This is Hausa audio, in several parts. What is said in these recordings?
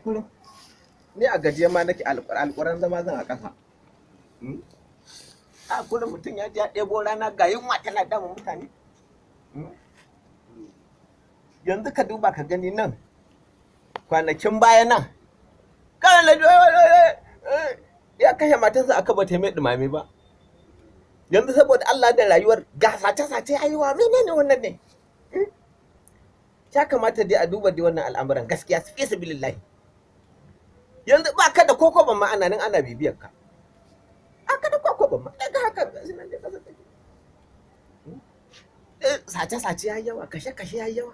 kullum ni a gajiya ma nake alƙuran zama zan a ƙasa. A kullum mutum ya ji ya ɗebo rana ga yunwa tana damun mutane. Yanzu ka duba ka gani nan kwanakin baya nan ya kashe matarsa aka ba ta mai ɗumame ba. Yanzu saboda Allah da rayuwar ga sace-sace haihuwa menene wannan ne? Ya kamata dai a duba dai wannan al'amuran gaskiya fi sabilillahi. Yanzu ba ka da koko ban ma ana nan ana bibiyar ka. Aka da koko ban ma daga haka nan da kasa take. Sace-sace yayi yawa, kashe-kashe yayi yawa.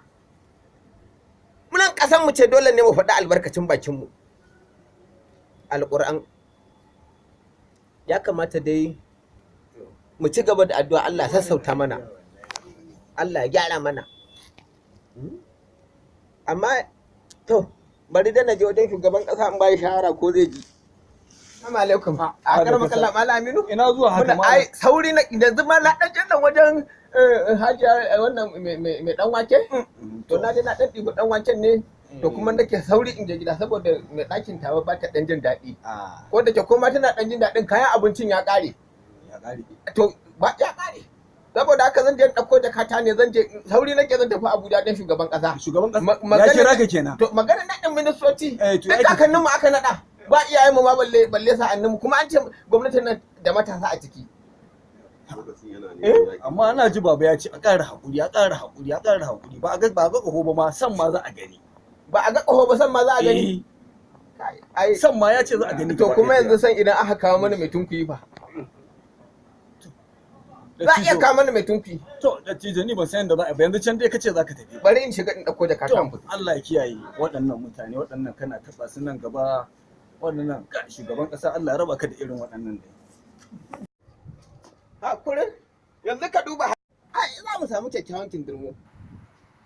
Munan kasan mu ce dole ne mu faɗi albarkacin bakin mu. Alƙur'an ya kamata dai mu ci gaba da addu'a Allah sassauta mana. Allah ya gyara mana. Amma to bari da na je wajen shugaban kasa in bai shawara ko zai ji. Assalamu alaikum. A karama kallah Malam Aminu. Ina zuwa haka ma. Ai sauri na yanzu ma na dan jannan wajen Hajiya wannan mai dan wake. To na je na dan dibi dan waken ne. To kuma nake sauri in je gida saboda mai ɗakin tawa ba ta dan jin daɗi. Ko da ke koma tana dan jin daɗin kayan abincin ya ƙare. Ya ƙare. To ba ya ƙare. Saboda haka zan je ɗauko jakata ne zan je sauri nake zan tafi Abuja don shugaban ƙasa. Shugaban ƙasa ya kira ka kenan. To magana naɗin ministoci to duk kakanninmu aka naɗa ba iyayenmu ma balle sa'anninmu kuma an ce gwamnatin nan da matasa a ciki. Amma ana ji baba ya ce a ƙara haƙuri a ƙara haƙuri a ƙara haƙuri ba a ga ƙaho ba ma san ma za a gani. Ba a ga ƙaho ba san ma za a gani. Ai san ma ya ce za a gani. To kuma yanzu san idan aka kawo mana mai tunkuyi ba. Za a iya kawo mana mai tunfi. To, da tijani ban san yadda za a ba yanzu can dai kace za ka tafi. Bari in shiga in ɗauko jakata in fito. Allah ya kiyaye waɗannan mutane waɗannan kana taɓa su nan gaba waɗannan shugaban ƙasa Allah ya raba ka da irin waɗannan dai. Hakurin yanzu ka duba ai za mu samu kyakkyawan kindirmo.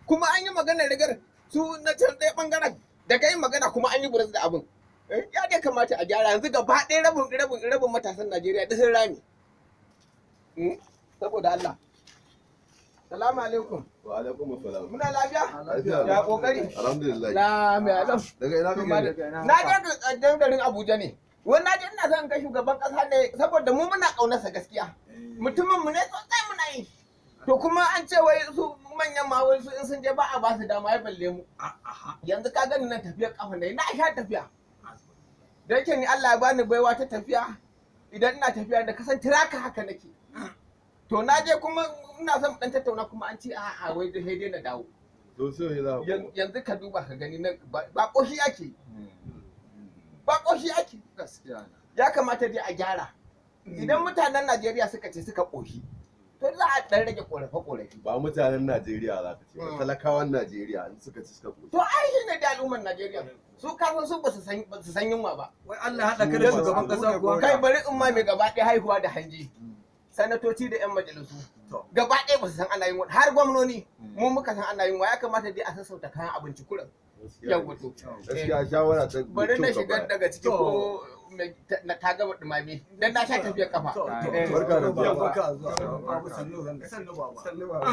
Kuma an yi maganar rigar su na can ɗaya ɓangaren daga yin magana kuma an yi buras da abin. Ya dai kamata a gyara yanzu gaba ɗaya rabin matasan Najeriya da sun rame. Saboda Allah. Salamu alaikum. Wa alaikum assalam. Muna lafiya? Lafiya. Ya kokari. Alhamdulillah. La mai alam. Daga ina kake? Na je garin Abuja ne. Wani na je ina son kai shugaban kasa ne saboda mu muna kaunarsa gaskiya. Mutumin mu ne sosai muna yi. To kuma an ce wai su manyan ma wai su in sun je ba a ba su dama ya balle mu. Yanzu ka gani nan tafiyar kafa ne na sha tafiya. Da yake ni Allah ya bani baiwa ta tafiya. Idan ina tafiya da kasan tiraka haka nake. To na je kuma ina son dan tattauna kuma an ce a'a wai da sai dai na dawo. To sai ya Yanzu ka duba ka gani nan ba koshi ake. Ba koshi ake. Gaskiya. Ya kamata dai a gyara. Idan mutanen Najeriya suka ce suka koshi to za a dan rage korafe-korafe. ba mutanen Najeriya za ka ce ba talakawan Najeriya in suka ci suka koshi. To ai shi ne da al'ummar Najeriya. Su kasan su ba su san yunwa ba. Wai Allah haɗa ka da shugaban ƙasa kuwa. Kai bari in ma mai gaba ɗaya haihuwa da hanji. Sanatoci da 'yan majalisu gaba ɗaya ba su san ana yin wani har gwamnoni mu muka san ana yin wa ya kamata dai a sassauta kayan abinci kurin yan wato Gaskiya shawara ta bari na shiga daga ciki ko ta gama dumame dan na sha tafiyar kafa barka da zuwa. Barka da zuwa. Sannu baba.